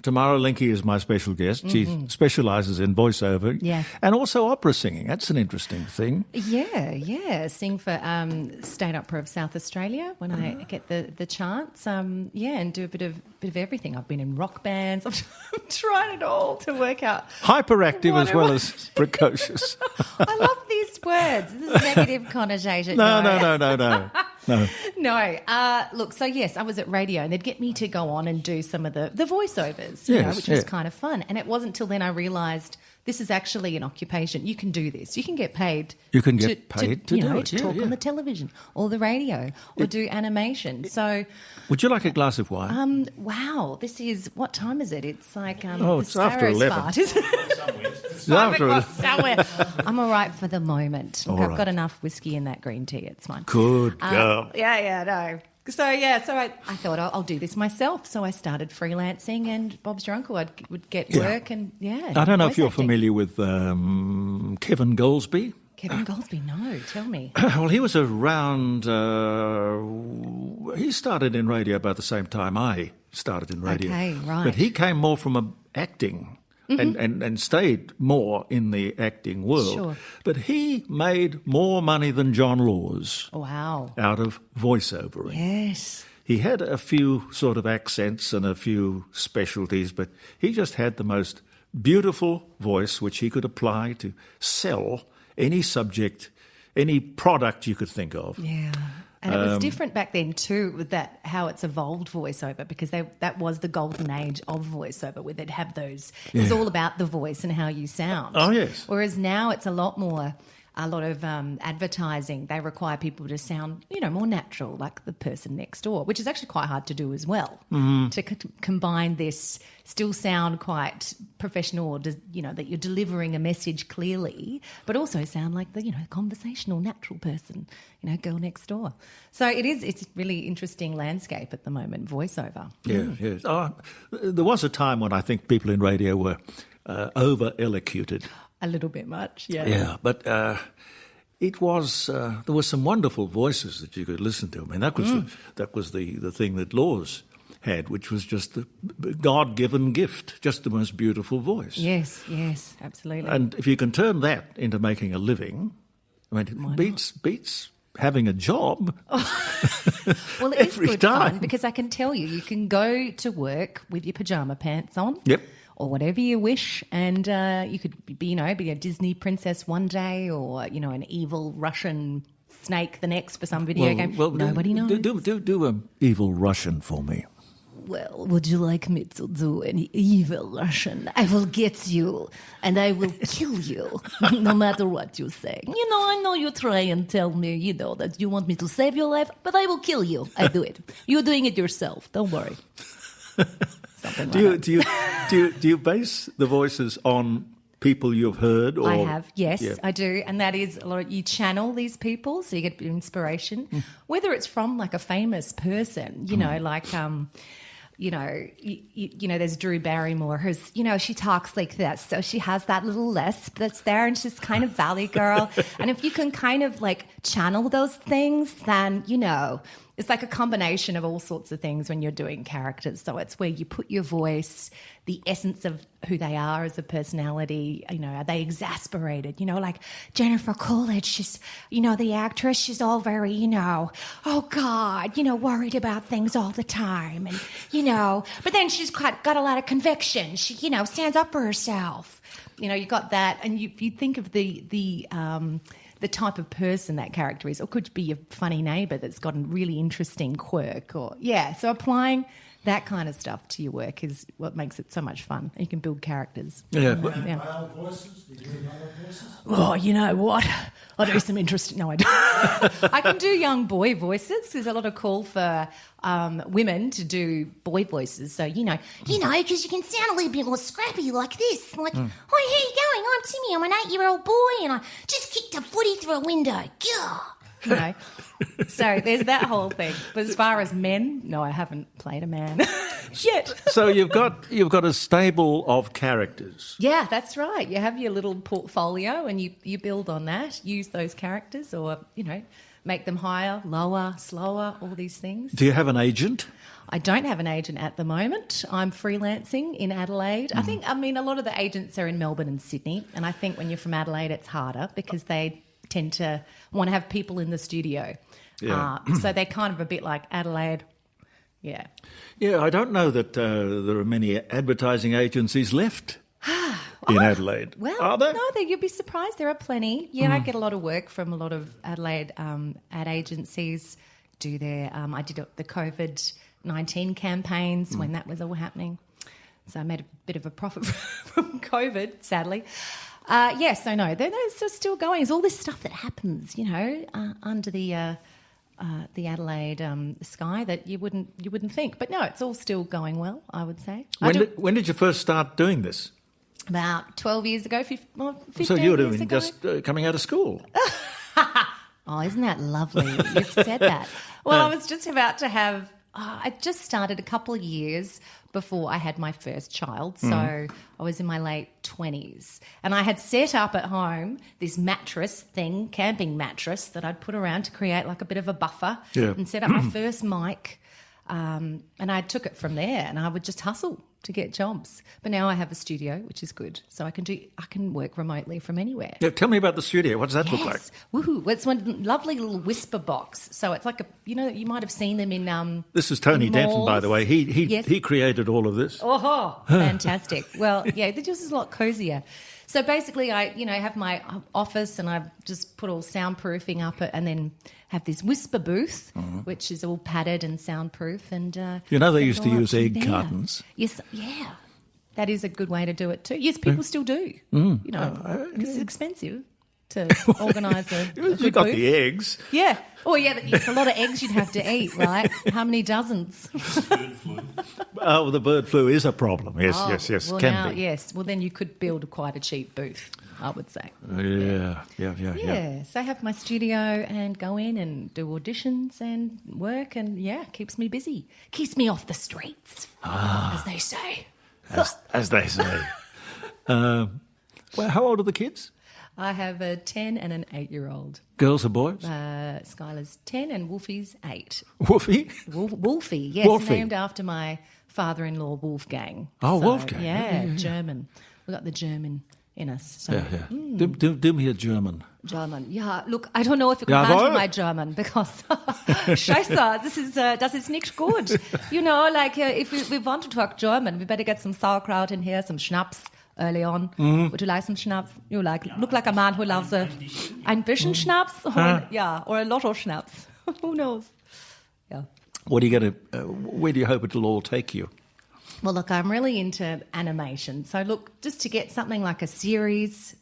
Tamara Linke is my special guest. She specialises in voiceover and also opera singing. That's an interesting thing. Yeah. Sing for State Opera of South Australia when I get the chance. And do a bit of everything. I've been in rock bands. I've tried it all to work out. Hyperactive as well as precocious. I love these words. This is negative connotation. No. No. Look, so yes, I was at radio and they'd get me to go on and do some of the voiceovers, which was kind of fun. And it wasn't till then I realised this is actually an occupation. You can do this. You can get paid. You can get paid to do it. To talk on the television or the radio or do animation. So, would you like a glass of wine? Wow, this is, what time is it? It's like it's after 11. Fart, isn't it? It's after 11. Somewhere. I'm all right for the moment. Look, I've got enough whiskey in that green tea. It's fine. Good girl. No. So I thought I'll do this myself. So I started freelancing, and Bob's your uncle. Would get work, and I don't know if you're familiar with Kevin Goldsby. Kevin Goldsby, no. Tell me. Well, he was around. He started in radio about the same time I started in radio. Okay, right. But he came more from acting. And stayed more in the acting world. Sure. But he made more money than John Laws. Wow. Out of voiceovering. Yes. He had a few sort of accents and a few specialties, but he just had the most beautiful voice which he could apply to sell any subject, any product you could think of. Yeah. And it was different back then too, with that how it's evolved voiceover, because that was the golden age of voiceover, where they'd have those. It was all about the voice and how you sound. Oh yes. Whereas now it's a lot of advertising. They require people to sound, more natural, like the person next door, which is actually quite hard to do as well. To combine this, still sound quite professional, or that you're delivering a message clearly, but also sound like the conversational, natural person, girl next door. So it's a really interesting landscape at the moment, voiceover. Yes. There was a time when I think people in radio were over-elocuted. A little bit much, yeah. Yeah, but it was there were some wonderful voices that you could listen to. I mean, that was the thing that Laws had, which was just the God-given gift, just the most beautiful voice. Yes, absolutely. And if you can turn that into making a living, I mean, it beats having a job. Well, it is good fun, because I can tell you can go to work with your pajama pants on. Yep. Or whatever you wish, and you could be a Disney princess one day, or an evil Russian snake the next for some video game. Well, nobody knows. Do an evil Russian for me. Well, would you like me to do an evil Russian? I will get you, and I will kill you, no matter what you say. I know you try and tell me, that you want me to save your life, but I will kill you. I do it. You're doing it yourself. Don't worry. Do you base the voices on people you've heard? Or? I have, yes, I do, and that is a lot. You channel these people, so you get inspiration, whether it's from like a famous person, there's Drew Barrymore, who's, she talks like this, so she has that little lisp that's there, and she's kind of Valley Girl, and if you can kind of like channel those things, then it's like a combination of all sorts of things when you're doing characters. So it's where you put your voice, the essence of who they are as a personality. Are they exasperated? Like Jennifer Coolidge, she's, the actress, she's all very, oh God, worried about things all the time. And, but then she's got a lot of conviction. She, stands up for herself. You got that. And you think of the type of person that character is, or could be a funny neighbour that's got a really interesting quirk, so applying that kind of stuff to your work is what makes it so much fun. You can build characters. Male voices? Do you do male voices? Oh, you know what? I do some interesting... No, I don't. I can do young boy voices. There's a lot of call for women to do boy voices. So, because you can sound a little bit more scrappy like this. Like, Hi, how you going? I'm Timmy. I'm an 8-year-old boy and I just kicked a footy through a window. Gah! So there's that whole thing. But as far as men, no, I haven't played a man yet. So you've got a stable of characters. Yeah, that's right. You have your little portfolio and you build on that, use those characters, or, make them higher, lower, slower, all these things. Do you have an agent? I don't have an agent at the moment. I'm freelancing in Adelaide. I mean, a lot of the agents are in Melbourne and Sydney, and I think when you're from Adelaide, it's harder because they tend to want to have people in the studio. Yeah. So they're kind of a bit like Adelaide. Yeah. Yeah, I don't know that there are many advertising agencies left in Adelaide. Well, are there? no, you'd be surprised. There are plenty. Yeah, I get a lot of work from a lot of Adelaide ad agencies. Do their I did the COVID-19 campaigns when that was all happening. So I made a bit of a profit from COVID, sadly. Yes, I know. They're still going. There's all this stuff that happens, under the Adelaide sky that you wouldn't think. But no, it's all still going well, I would say. When did you first start doing this? About 12 years ago, 15 So you were years doing ago. just coming out of school. Oh, isn't that lovely? You've said that. Well, I was just about to have... I just started a couple of years before I had my first child. So I was in my late 20s. And I had set up at home this mattress thing, camping mattress, that I'd put around to create like a bit of a buffer and set up my first mic. And I took it from there and I would just hustle to get jobs. But now I have a studio, which is good. So I can work remotely from anywhere. Yeah, tell me about the studio. What does that look like? Woohoo. Well, it's one lovely little whisper box. So it's like you might have seen them in This is Tony in Denton, by malls. the way. He Yes. he created all of this. Oh, fantastic. Well, yeah, this is a lot cozier. So basically I, have my office and I've just put all soundproofing up it and then have this whisper booth, which is all padded and soundproof. And They used to go up use from egg there. cartons. Yes, yeah. That is a good way to do it too. Yes, people still do. It's expensive to organise a You good got booth. the eggs. Yeah. Oh, yeah, it's a lot of eggs you'd have to eat, right? How many dozens? Oh, the bird flu is a problem. Yes, Oh, yes, well, can now, be. yes. Well, then you could build quite a cheap booth, I would say. Yeah. Yeah, so I have my studio and go in and do auditions and work and, keeps me busy. Keeps me off the streets, as they say. As they say. Well, how old are the kids? I have a 10 and an 8-year-old. Girls or boys? Skylar's 10 and Wolfie's 8. Woofy? Wolfie, yes, Wolfie. named after my father-in-law, Wolfgang. Oh, Wolfgang. Yeah, German. We've got the German in us. So. Yeah. Do me a German. German. Yeah, look, I don't know if you can handle my German because Scheiße, das ist nicht gut. If we want to talk German, we better get some sauerkraut in here, some schnapps early on. Would you like some schnapps? You look like a man who loves ein bisschen schnapps or a lot of schnapps. Who knows? Yeah. What are you going to? Where do you hope it'll all take you? Well, look, I'm really into animation. So, look, just to get something like a series,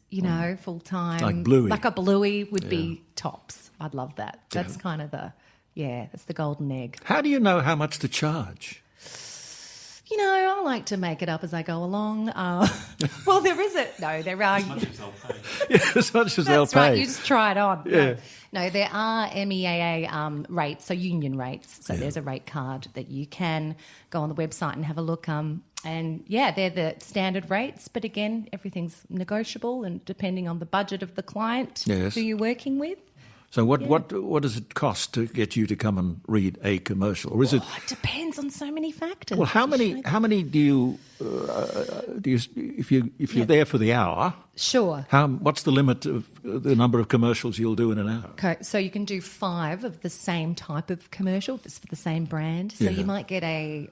full time. Like Bluey. Like a Bluey would be tops. I'd love that. That's kind of that's the golden egg. How do you know how much to charge? I like to make it up as I go along. Well, there are. As much as they'll pay. Yeah, as much as they'll That's right. pay. You just try it on. Yeah. No, there are MEAA rates, so union rates. So there's a rate card that you can go on the website and have a look. And they're the standard rates. But again, everything's negotiable and depending on the budget of the client who you're working with. So what does it cost to get you to come and read a commercial, or is it? It depends on so many factors. Well, how many do you if you're there for the hour? Sure. What's the limit of the number of commercials you'll do in an hour? Okay, so you can do 5 of the same type of commercial, if it's for the same brand. So you might get a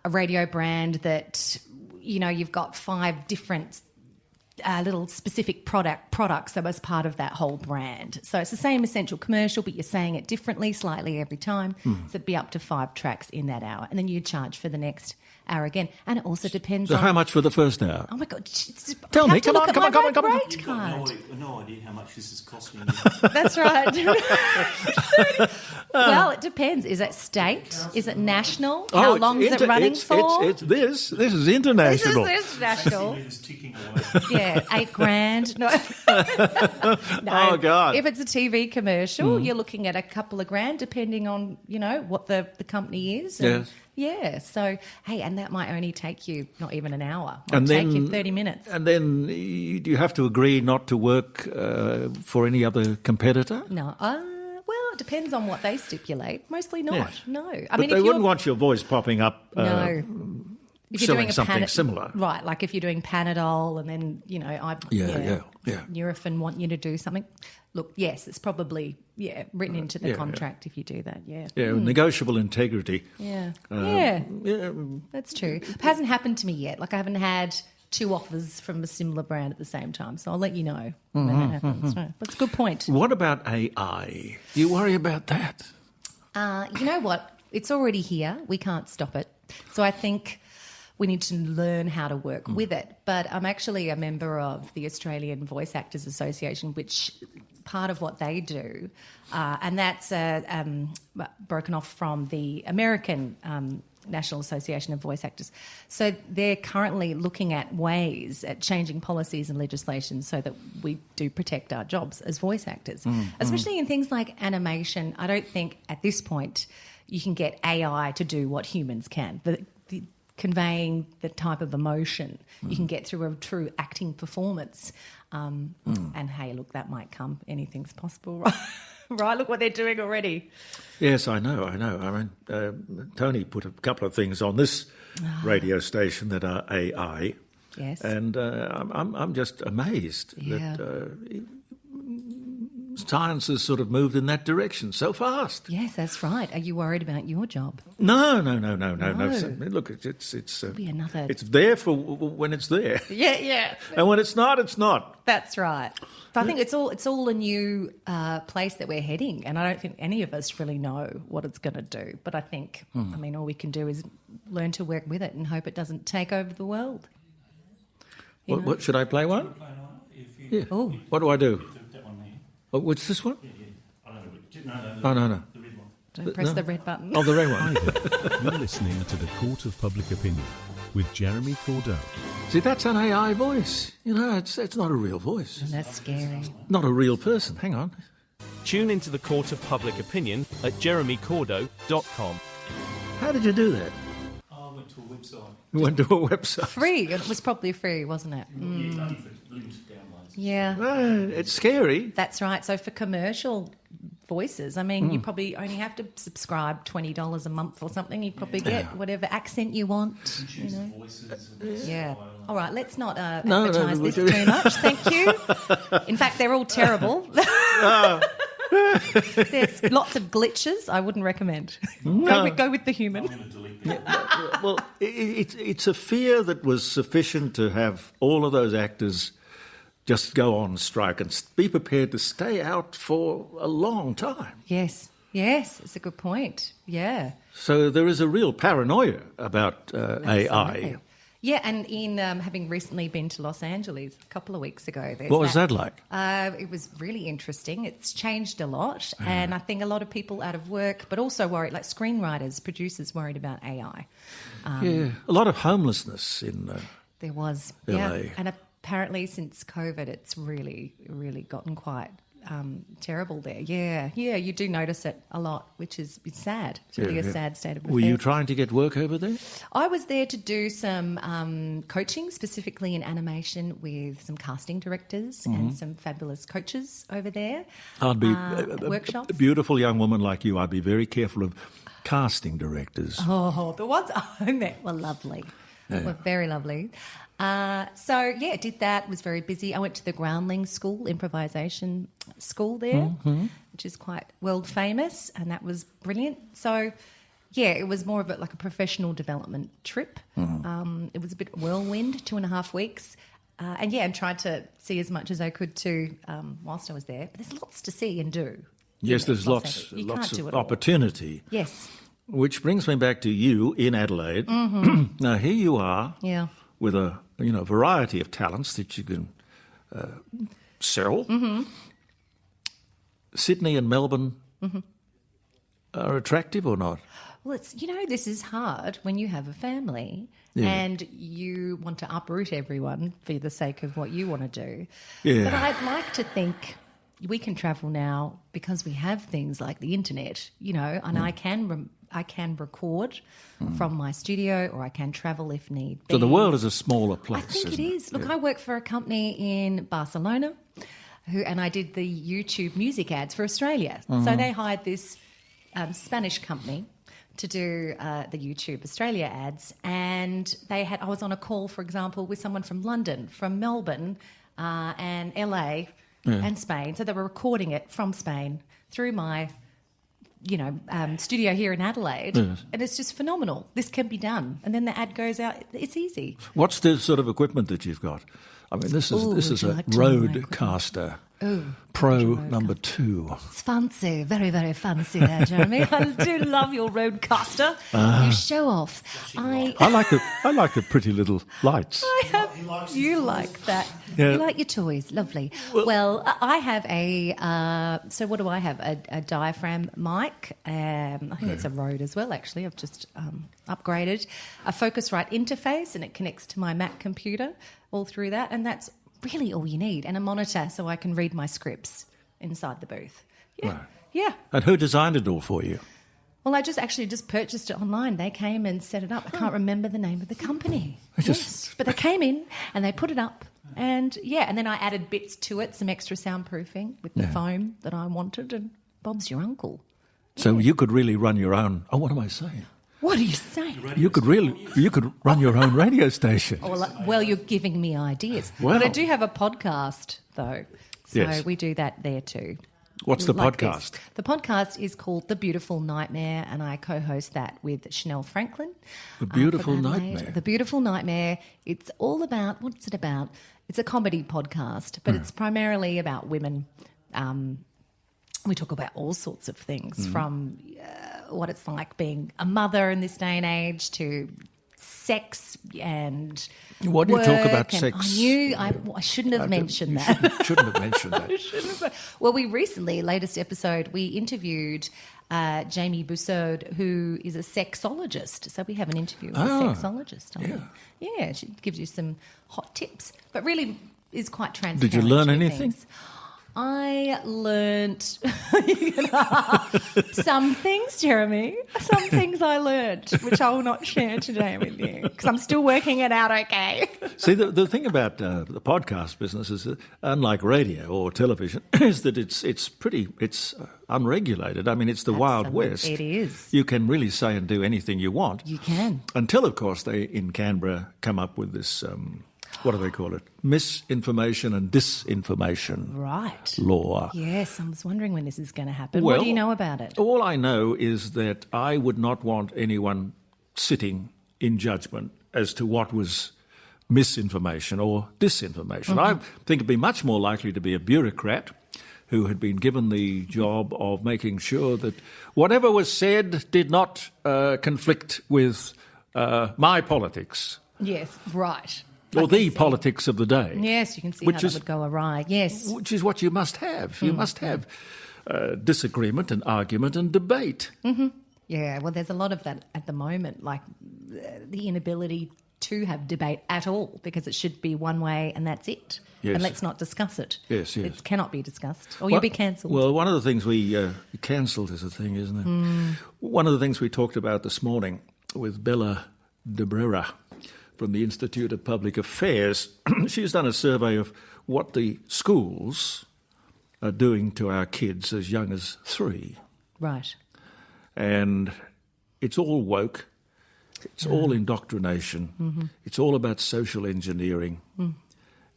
radio brand that you've got 5 different little specific products that was part of that whole brand. So it's the same essential commercial, but you're saying it differently slightly every time. So it'd be up to 5 tracks in that hour. And then you charge for the next hour again. And it also depends on... So how much for the first hour? Oh, my God. Tell me, come on. Rate You've got card. no idea how much this is costing you. That's right. Well, it depends. Is it state? Is it national? How long is it running for? This is international. This is international. It's ticking away. Yeah, $8,000. No. No. Oh, God. If it's a TV commercial, you're looking at a couple of grand, depending on what the company is. And Yeah. So, hey, and that might only take you not even an hour. Might And take then- you 30 minutes. And then do you have to agree not to work for any other competitor? No. Well, it depends on what they stipulate. Mostly not. Yeah. No. I But mean, they if wouldn't you're, want your voice popping up no. If you're selling doing a something similar. right? Like if you're doing Panadol, and then Yeah. Nurofen want you to do something. Look, yes, it's probably written into the yeah. contract if you do that. Yeah, Yeah, negotiable integrity. yeah, Yeah. that's true. It hasn't happened to me yet. Like I haven't had 2 offers from a similar brand at the same time. So I'll let you know when that happens. Right. That's a good point. What about AI? Do you worry about that? You know what? It's already here. We can't stop it. So I think we need to learn how to work with it. But I'm actually a member of the Australian Voice Actors Association, which part of what they do, and that's broken off from the American National Association of Voice Actors. So they're currently looking at ways at changing policies and legislation so that we do protect our jobs as voice actors, especially in things like animation. I don't think at this point you can get AI to do what humans can. The conveying the type of emotion you can get through a true acting performance. And hey, look, that might come. Anything's possible, right? Right, look what they're doing already. Yes, I know. I mean, Tony put a couple of things on this radio station that are AI, Yes. and I'm just amazed Yeah. that science has sort of moved in that direction so fast. Yes, that's right. Are you worried about your job? No. No. So, look, it's Be another. it's there for when it's there, Yeah. and when it's not, it's not. That's right. But I think it's all a new place that we're heading, and I don't think any of us really know what it's going to do. But I think, I mean, all we can do is learn to work with it and hope it doesn't take over the world. You know? What should I play one? If you, Yeah. Oh, What do I do? that one there. Oh, what's this one? Yeah. I don't know. Oh, no. The red one. don't press the red button. Oh, the red one. Hi there. You're listening to The Court of Public Opinion with Jeremy Cordeaux. See, that's an AI voice. You know, it's not a real voice. That's scary. Not a real person. Hang on. Tune into the Court of Public Opinion at jeremycordeaux.com. How did you do that? I went to a website. You went to a website. Free. It was probably free, wasn't it? Yeah, only for limited downloads. Yeah. It's scary. That's right. So for commercial voices, I mean, you probably only have to subscribe $20 a month or something. You probably get whatever accent you want. You know. Voices and Yeah. All right. Let's not No, advertise we this do. too much. Thank you. In fact, they're all terrible. There's lots of glitches. I wouldn't recommend. Go with the human. I'm going to delete that. Well, it's a fear that was sufficient to have all of those actors just go on strike and be prepared to stay out for a long time. Yes. It's a good point. Yeah. So there is a real paranoia about AI. Absolutely. Yeah, and in having recently been to Los Angeles a couple of weeks ago. What was that like? It was really interesting. It's changed a lot, and I think a lot of people out of work, but also worried, like screenwriters, producers worried about AI. Yeah, a lot of homelessness in There was, LA. yeah, and apparently since COVID, it's really, really gotten quite terrible there. Yeah, you do notice it a lot, which is it's sad. It's really a sad state of affairs. Were you trying to get work over there? I was there to do some coaching, specifically in animation, with some casting directors and some fabulous coaches over there. I'd be workshops. a beautiful young woman like you. I'd be very careful of casting directors. Oh, the ones I met were lovely. Were very lovely. Did that, was very busy. I went to the Groundling School, improvisation school there, which is quite world famous, and that was brilliant. So, yeah, it was more of a professional development trip. It was a bit whirlwind, 2.5 weeks. And tried to see as much as I could too whilst I was there. But there's lots to see and do. Yes, there's Los lots Angeles. You can't do of it all. opportunity. Yes. Which brings me back to you in Adelaide. Now, here you are Yeah. with a variety of talents that you can sell. Sydney and Melbourne are attractive or not? Well, this is hard when you have a family and you want to uproot everyone for the sake of what you want to do. Yeah. But I'd like to think we can travel now because we have things like the internet, and I can I can record from my studio, or I can travel if need be. So the world is a smaller place, I think it isn't is. Look, I work for a company in Barcelona, and I did the YouTube music ads for Australia. So they hired this Spanish company to do the YouTube Australia ads, and I was on a call, for example, with someone from London, from Melbourne, and LA, and Spain. So they were recording it from Spain through my studio here in Adelaide, and it's just phenomenal. This can be done, and then the ad goes out. It's easy. What's the sort of equipment that you've got? I mean, this is a like to know my equipment? Rodecaster Pro number 2. It's fancy, very, very fancy there, Jeremy. I do love your Rodecaster. You show off. I like the pretty little lights. You like that. Yeah. You like your toys. Lovely. Well, I have so what do I have? A diaphragm mic. I think it's a Rode as well, actually. I've just upgraded. A Focusrite interface, and it connects to my Mac computer all through that. And that's really all you need. And a monitor so I can read my scripts inside the booth. Yeah. Right. Yeah. And who designed it all for you? Well, I just purchased it online. They came and set it up. I can't remember the name of the company. But they came in and they put it up. And, and then I added bits to it, some extra soundproofing with the foam that I wanted, and Bob's your uncle. So you could really run your own... Oh, what am I saying? What are you saying? You could run your own radio station. Well, you're giving me ideas. Wow. But I do have a podcast, though. So we do that there too. What's the Like podcast? this. The podcast is called The Beautiful Nightmare, and I co-host that with Chanel Franklin. The Beautiful from Adelaide. Nightmare. The Beautiful Nightmare. It's all about, what's it about? It's a comedy podcast, but it's primarily about women. We talk about all sorts of things, from what it's like being a mother in this day and age to sex and What do you talk work, about and sex? I shouldn't have mentioned that. Shouldn't have mentioned that. Well, we recently, latest episode, we interviewed Jamie Bussaud, who is a sexologist. So we have an interview with a sexologist. Yeah, she gives you some hot tips, but really is quite transparent. Did you learn with anything? things. I learnt some things, Jeremy. Some things I learnt, which I will not share today with you, because I'm still working it out okay. See, the thing about the podcast business is that, unlike radio or television, is that it's unregulated. I mean, it's the Wild West. It is. You can really say and do anything you want. You can. Until, of course, they in Canberra come up with this... what do they call it? Misinformation and disinformation law. Yes, I was wondering when this is going to happen. Well, what do you know about it? All I know is that I would not want anyone sitting in judgment as to what was misinformation or disinformation. I think it'd be much more likely to be a bureaucrat who had been given the job of making sure that whatever was said did not conflict with my politics. Yes, right. Or the politics of the day. Yes, you can see how that would go awry. Yes. Which is what you must have. You must have disagreement and argument and debate. Mm-hmm. Yeah, well, there's a lot of that at the moment, like the inability to have debate at all, because it should be one way and that's it. Yes. And let's not discuss it. Yes. It cannot be discussed, or you'll be cancelled. Well, one of the things cancelled is a thing, isn't it? One of the things we talked about this morning with Bella De Brera from the Institute of Public Affairs, she's done a survey of what the schools are doing to our kids as young as 3. Right. And it's all woke. It's all indoctrination. It's all about social engineering.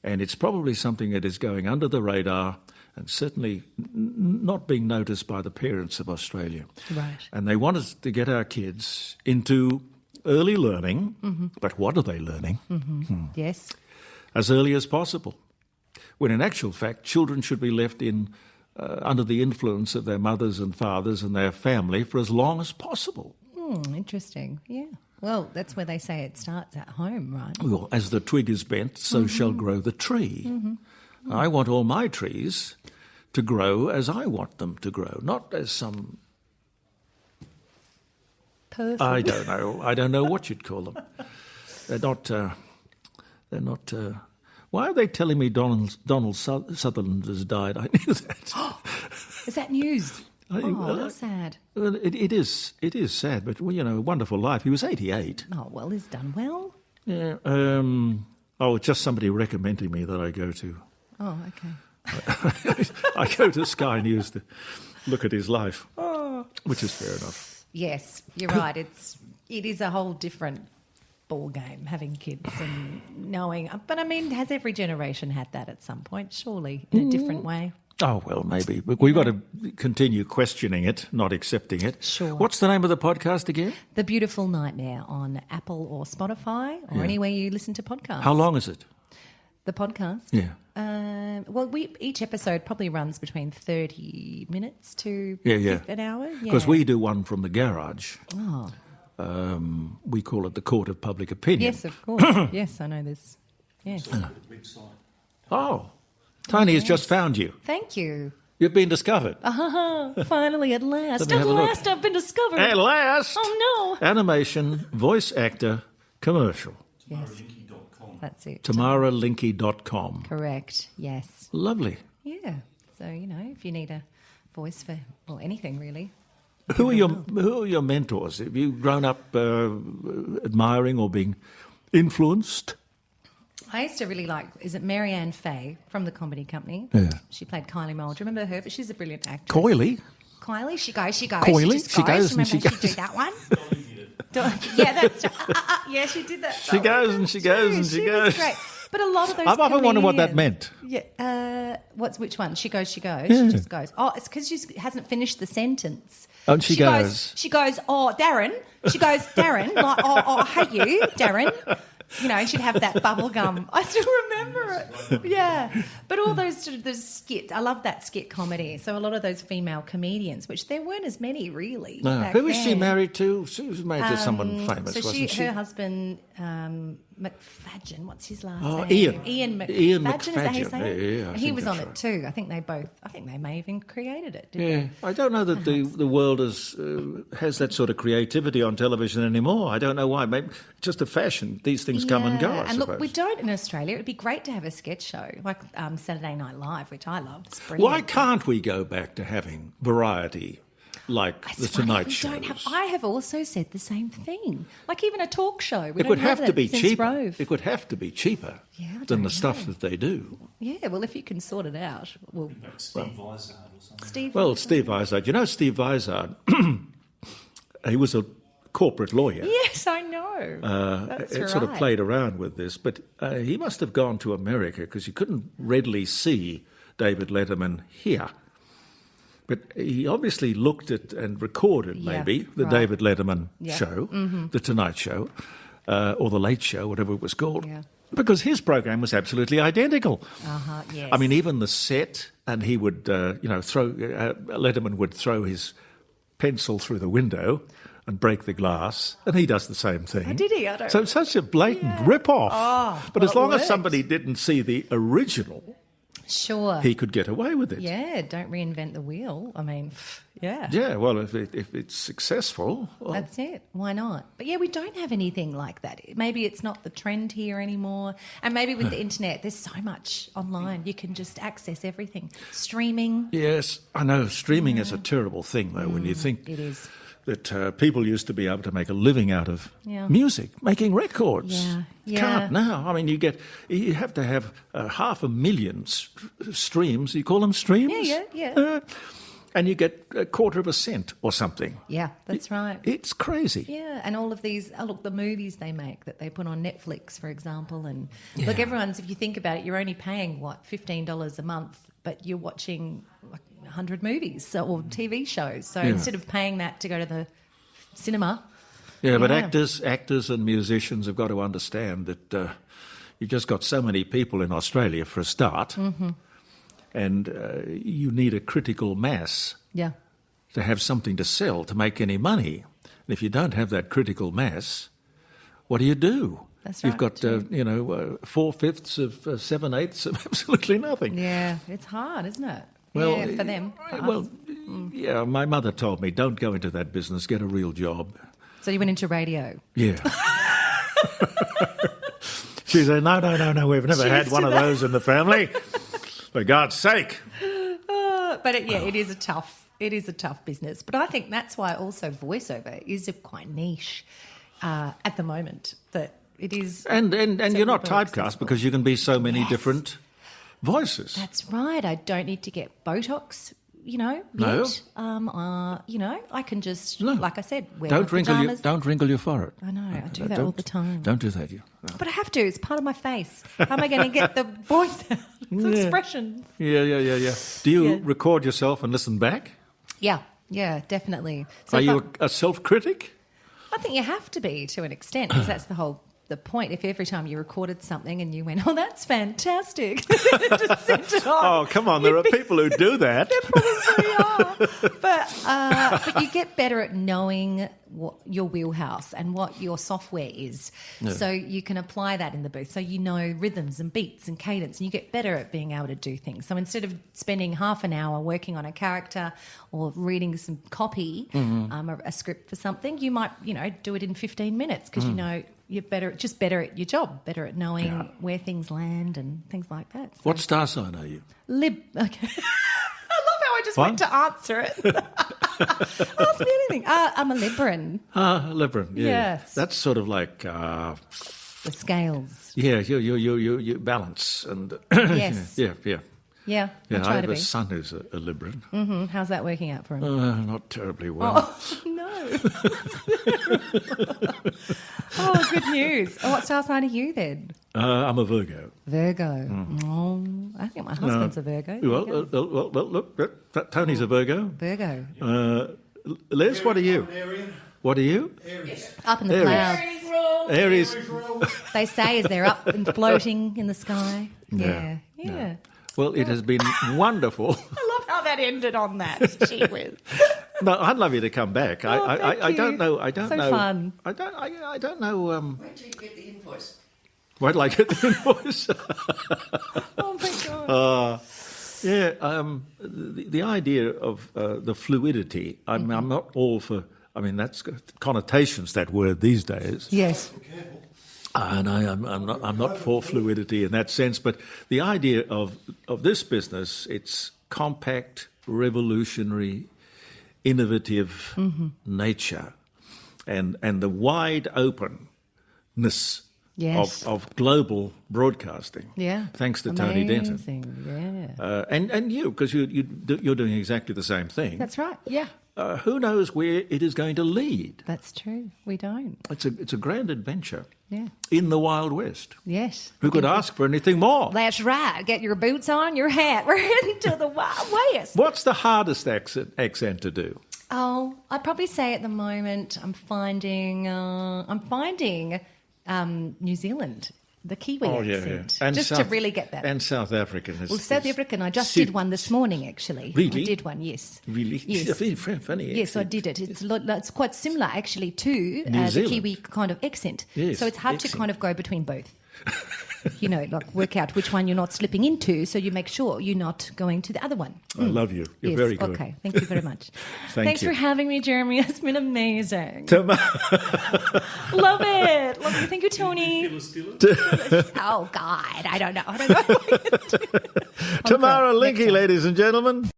And it's probably something that is going under the radar and certainly not being noticed by the parents of Australia. Right. And they want us to get our kids into early learning, but what are they learning? Yes. As early as possible. When in actual fact, children should be left in under the influence of their mothers and fathers and their family for as long as possible. Interesting. Yeah. Well, that's where they say it starts at home, right? Well, as the twig is bent, so shall grow the tree. I want all my trees to grow as I want them to grow, not as some... Person. I don't know. I don't know what you'd call them. They're not... why are they telling me Donald Sutherland has died? I knew that. Is that news? Oh, that's sad. Well, it is sad, but well, a wonderful life. He was 88. Oh, well, he's done well. Yeah. Just somebody recommending me that I go to. Oh, okay. I go to Sky News to look at his life, which is fair enough. Yes, you're right. It is a whole different ball game having kids and knowing. But I mean, has every generation had that at some point? Surely, in a different way. Oh, well, maybe. But we've got to continue questioning it, not accepting it. Sure. What's the name of the podcast again? The Beautiful Nightmare on Apple or Spotify or anywhere you listen to podcasts. How long is it? The podcast? Yeah. Each episode probably runs between 30 minutes to an hour. Because we do one from the garage. Oh. We call it the Court of Public Opinion. Yes, of course. Yes, I know this. Yes. Website. Oh. Tony has just found you. Thank you. You've been discovered. Finally, at last. Let me At have a look. last, I've been discovered. At last! Oh, no. Animation, voice actor, commercial. Yes, TamaraLinke.com. that's it. TamaraLinke.com. Correct, yes. Lovely. Yeah. So, if you need a voice for, anything really. Who are your mentors? Have you grown up admiring or being influenced? I used to really like, is it Marianne Faye from the Comedy Company? Yeah. She played Kylie Mole. Do you remember her? But she's a brilliant actress. Kylie? Kylie, she goes. Coily? She just She goes and Remember she goes. do that one? Yeah, that's yeah, she did that. She goes and she goes and she She was goes. great. But a lot of those I've often wondered what that comedians- meant. Yeah. Which one? She goes. Yeah. She just goes. Oh, it's because she hasn't finished the sentence. Oh, and she goes. She goes, oh, Darren. She goes, Darren. Like, oh, hey, you, Darren. And she'd have that bubble gum. I still remember it. Yeah. But all those sort of the skit, I love that skit comedy. So a lot of those female comedians, which there weren't as many really. No. back Who was she then. married to? She was married to someone famous, So wasn't she? her husband, McFadgen, what's his last Oh, name? Ian. McFadgen, Ian is that how you McFadgen. say it? Yeah, I And he think was on that's it too. I think they may have even created it, didn't Yeah, they? I don't know that the world has that sort of creativity on television anymore. I don't know why. Maybe just a fashion. These things come and go, I And look, suppose. we don't in Australia. It would be great to have a sketch show like Saturday Night Live, which I love. It's brilliant. Why can't we go back to having variety like It's the funny, Tonight we Show? don't have. I have also said the same thing. Like even a talk show. We It don't would have that to be since cheaper. Rove. It would have to be cheaper Yeah, I than don't the stuff know. that they do. Yeah, well, if you can sort it out, well, Like Steve Vizard or something. Steve. Well, Steve Vizard. You know Steve Vizard? He was a corporate lawyer. Yes, I know. That's It right. sort of played around with this, but he must have gone to America because you couldn't readily see David Letterman here. But he obviously looked at and recorded Yeah, maybe the right. David Letterman Yeah. show, the Tonight Show, or the Late Show, whatever it was called, Yeah. because his program was absolutely identical. Yes. I mean, even the set, and he would, Letterman would throw his pencil through the window and break the glass, and he does the same thing. Oh, did he? I don't So it's such a blatant rip-off. But well, as long it as worked. somebody didn't see the original, Sure. he could get away with it. Yeah, don't reinvent the wheel. I mean, yeah. Yeah, well, if it's successful, well, That's it. Why not? But yeah, we don't have anything like that. Maybe it's not the trend here anymore. And maybe with the internet, there's so much online. You can just access everything. Streaming. yes, I know streaming is a terrible thing, though, when you think It is. that people used to be able to make a living out of Yeah. music, making records. Yeah, yeah. Can't now. I mean, you have to have 500,000 streams. You call them streams? Yeah. And you get a quarter of a cent or something. Yeah, that's right. It's crazy. Yeah, and all of these, look, the movies they make that they put on Netflix, for example, and look, everyone's, if you think about it, you're only paying, $15 a month, but you're watching like 100 movies or TV shows. So instead of paying that to go to the cinema. Yeah, but Yeah. actors and musicians have got to understand that you've just got so many people in Australia for a start, and you need a critical mass Yeah. to have something to sell, to make any money. And if you don't have that critical mass, what do you do? That's You've right, got, 4/5 of 7/8 of absolutely nothing. Yeah, it's hard, isn't it? Well, yeah, for them. For us. Well, yeah, my mother told me, don't go into that business, get a real job. So you went into radio. Yeah. She said, no, we've never She had used one to of that. those in the family. For God's sake. But it is a tough It is a tough business. But I think that's why also voiceover is quite niche at the moment. That it is. And you're not very typecast accessible. because you can be so many Yes. different voices. That's right. I don't need to get Botox, No. yet. I can just, like I said, wear Don't my wrinkle pajamas. don't wrinkle your forehead. I know, I do that all the time. Don't do that. But I have to. It's part of my face. How am I going to get the voice out? It's expression. Yeah. Do you record yourself and listen back? Yeah, definitely. So Are if you a self-critic? I think you have to be to an extent because that's the point. If every time you recorded something and you went, "Oh, that's fantastic," just sent it on. Oh, come on. There are people who do that. Probably are. But you get better at knowing what your wheelhouse and what your software is. Yeah. So you can apply that in the booth. So you know rhythms and beats and cadence and you get better at being able to do things. So instead of spending half an hour working on a character or reading some copy, a script for something, you might, do it in 15 minutes because you know you're better at your job, better at knowing where things land and things like that. So What star sign are you? Okay. I love how I just went to answer it. Ask me anything. I'm a Libran. Libran, yeah. Yes. That's sort of like, The scales. you balance. And Yes. Yeah. Yeah, I I try have to a be. son who's a Libran. How's that working out for him? Not terribly well. Oh, no. Oh, good news. Oh, what star sign are you then? I'm a Virgo. Virgo. Oh, I think my husband's a Virgo. Well, look, Tony's a Virgo. Virgo. Les, what are you? Arian. What are you? Aries. Up in the Aries. clouds. Aries. They say as they're up and floating in the sky. Yeah. Well, it has been wonderful. I love how that ended on that. Gee whiz. No, I'd love you to come back. Oh, thank I don't you. know. I don't So know. fun. I don't know. Wait till you get the invoice. Wait till I get the invoice. Oh my God. The idea of the fluidity. I'm not all for. I mean, that's got connotations, that word these days. Yes. And I'm not for fluidity in that sense, but the idea of this business, it's compact, revolutionary, innovative nature, and the wide openness Yes. of global broadcasting. Yeah. Thanks to Tony Denton. Amazing. Yeah. And you, because you're doing exactly the same thing. That's right. Yeah. Who knows where it is going to lead? That's true. We don't. It's a grand adventure. Yeah. In the Wild West. Yes. Who could ask for anything more? That's right. Get your boots on, your hat. We're heading to the Wild West. What's the hardest accent to do? Oh, I'd probably say at the moment I'm finding New Zealand, the Kiwi accent, And just to really get that. And South African. Well, South African, I just did one this morning, actually. Really? I did one, yes. Really? Yes. It's very funny. Yes, I did it. It's quite similar, actually, to New the Zealand. Kiwi kind of accent. Yes, So it's hard to excellent. kind of go between both. Like work out which one you're not slipping into, so you make sure you're not going to the other one. I love you. You're Yes, very good. Okay, thank you very much. Thank Thanks you. for having me, Jeremy. It's been amazing. Tamara Love it. Love it. Thank you, Tony. Oh, God. I don't know. Linke, ladies and gentlemen.